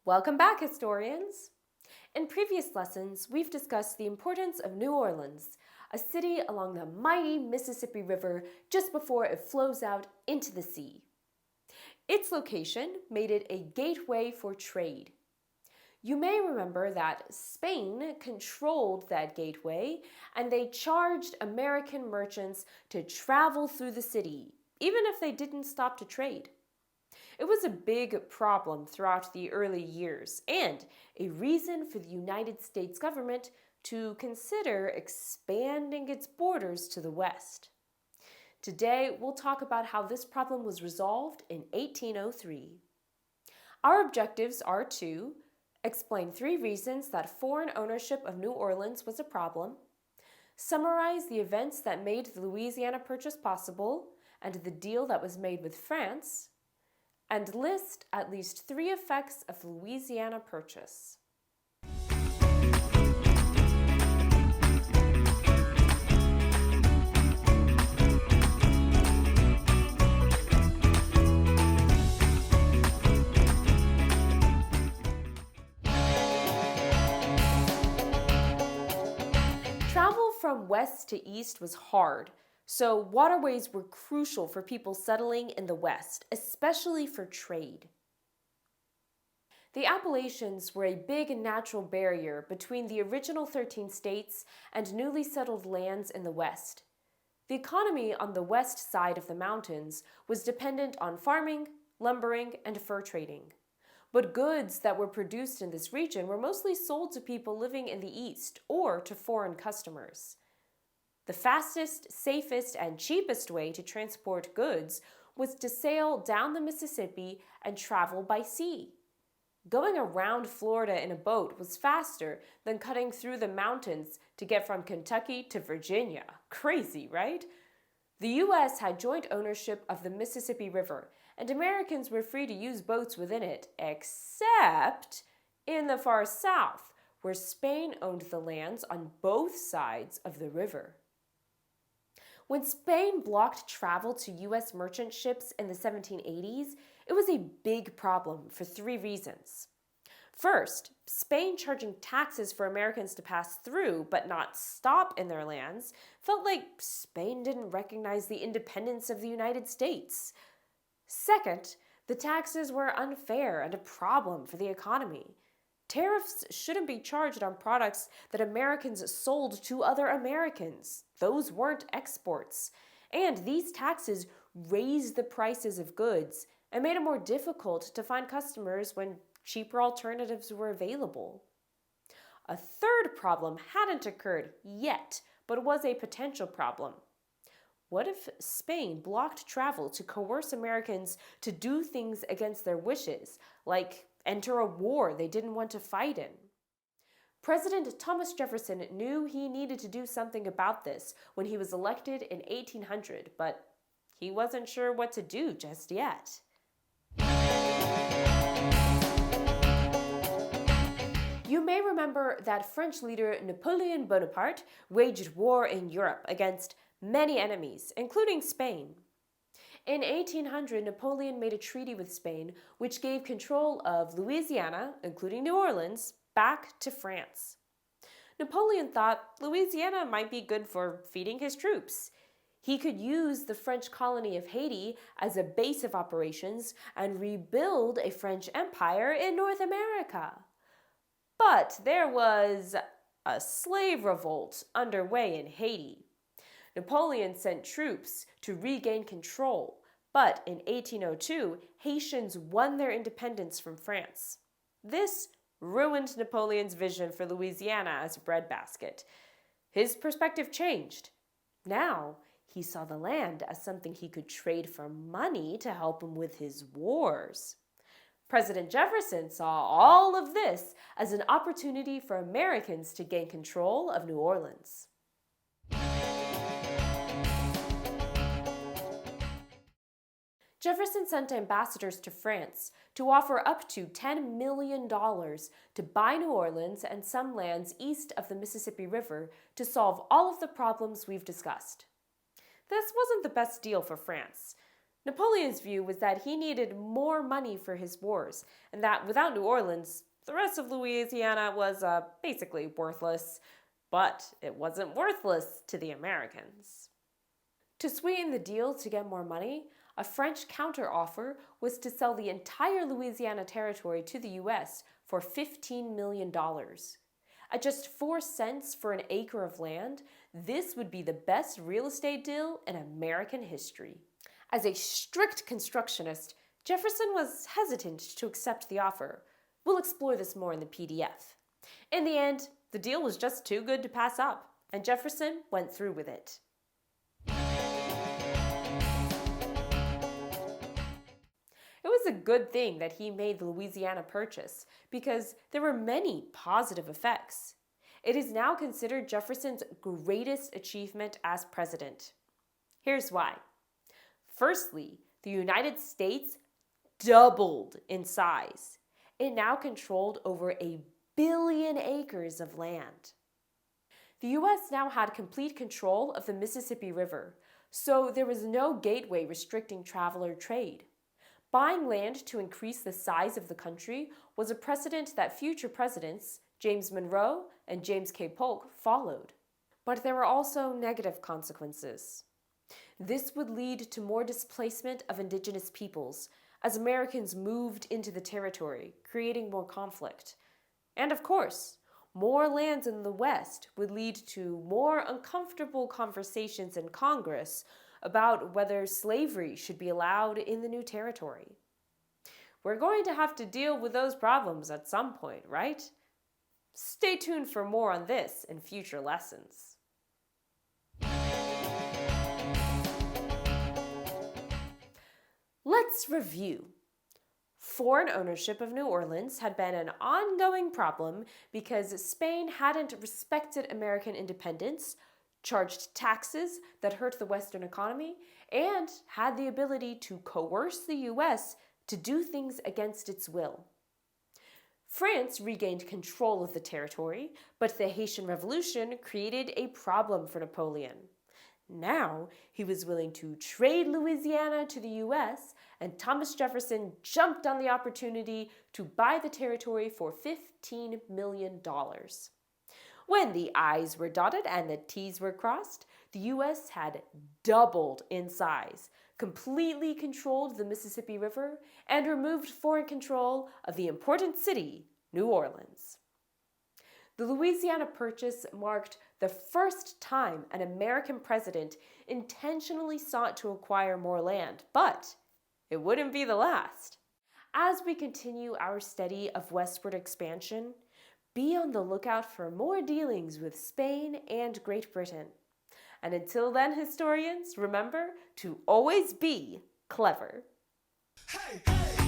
Welcome back, historians! In previous lessons, we've discussed the importance of New Orleans, a city along the mighty Mississippi River just before it flows out into the sea. Its location made it a gateway for trade. You may remember that Spain controlled that gateway, and they charged American merchants to travel through the city, even if they didn't stop to trade. It was a big problem throughout the early years, and a reason for the United States government to consider expanding its borders to the west. Today, we'll talk about how this problem was resolved in 1803. Our objectives are to explain 3 reasons that foreign ownership of New Orleans was a problem, summarize the events that made the Louisiana Purchase possible and the deal that was made with France, and list at least 3 effects of the Louisiana Purchase. Travel from west to east was hard, so waterways were crucial for people settling in the west, especially for trade. The Appalachians were a big natural barrier between the original 13 states and newly settled lands in the west. The economy on the west side of the mountains was dependent on farming, lumbering, and fur trading. But goods that were produced in this region were mostly sold to people living in the east or to foreign customers. The fastest, safest, and cheapest way to transport goods was to sail down the Mississippi and travel by sea. Going around Florida in a boat was faster than cutting through the mountains to get from Kentucky to Virginia. Crazy, right? The U.S. had joint ownership of the Mississippi River, and Americans were free to use boats within it, except in the far south, where Spain owned the lands on both sides of the river. When Spain blocked travel to U.S. merchant ships in the 1780s, it was a big problem for 3 reasons. First, Spain charging taxes for Americans to pass through but not stop in their lands felt like Spain didn't recognize the independence of the United States. Second, the taxes were unfair and a problem for the economy. Tariffs shouldn't be charged on products that Americans sold to other Americans. Those weren't exports. And these taxes raised the prices of goods and made it more difficult to find customers when cheaper alternatives were available. A third problem hadn't occurred yet, but was a potential problem. What if Spain blocked travel to coerce Americans to do things against their wishes, like enter a war they didn't want to fight in? President Thomas Jefferson knew he needed to do something about this when he was elected in 1800, but he wasn't sure what to do just yet. You may remember that French leader Napoleon Bonaparte waged war in Europe against many enemies, including Spain. In 1800, Napoleon made a treaty with Spain which gave control of Louisiana, including New Orleans, back to France. Napoleon thought Louisiana might be good for feeding his troops. He could use the French colony of Haiti as a base of operations and rebuild a French empire in North America. But there was a slave revolt underway in Haiti. Napoleon sent troops to regain control, but in 1802, Haitians won their independence from France. This ruined Napoleon's vision for Louisiana as a breadbasket. His perspective changed. Now, he saw the land as something he could trade for money to help him with his wars. President Jefferson saw all of this as an opportunity for Americans to gain control of New Orleans. Jefferson sent ambassadors to France to offer up to $10 million to buy New Orleans and some lands east of the Mississippi River to solve all of the problems we've discussed. This wasn't the best deal for France. Napoleon's view was that he needed more money for his wars, and that without New Orleans, the rest of Louisiana was basically worthless. But it wasn't worthless to the Americans. To sweeten the deal to get more money, a French counteroffer was to sell the entire Louisiana territory to the U.S. for $15 million. At just 4 cents for an acre of land, this would be the best real estate deal in American history. As a strict constructionist, Jefferson was hesitant to accept the offer. We'll explore this more in the PDF. In the end, the deal was just too good to pass up, and Jefferson went through with it. It was a good thing that he made the Louisiana Purchase because there were many positive effects. It is now considered Jefferson's greatest achievement as president. Here's why. Firstly, the United States doubled in size. It now controlled over 1 billion acres of land. The U.S. now had complete control of the Mississippi River, so there was no gateway restricting travel or trade. Buying land to increase the size of the country was a precedent that future presidents, James Monroe and James K. Polk, followed. But there were also negative consequences. This would lead to more displacement of indigenous peoples as Americans moved into the territory, creating more conflict. And of course, more lands in the West would lead to more uncomfortable conversations in Congress about whether slavery should be allowed in the new territory. We're going to have to deal with those problems at some point, right? Stay tuned for more on this in future lessons. Let's review. Foreign ownership of New Orleans had been an ongoing problem because Spain hadn't respected American independence, charged taxes that hurt the Western economy, and had the ability to coerce the U.S. to do things against its will. France regained control of the territory, but the Haitian Revolution created a problem for Napoleon. Now, he was willing to trade Louisiana to the U.S., and Thomas Jefferson jumped on the opportunity to buy the territory for $15 million. When the I's were dotted and the T's were crossed, the U.S. had doubled in size, completely controlled the Mississippi River, and removed foreign control of the important city, New Orleans. The Louisiana Purchase marked the first time an American president intentionally sought to acquire more land, but it wouldn't be the last. As we continue our study of westward expansion, be on the lookout for more dealings with Spain and Great Britain. And until then, historians, remember to always be clever. Hey, hey.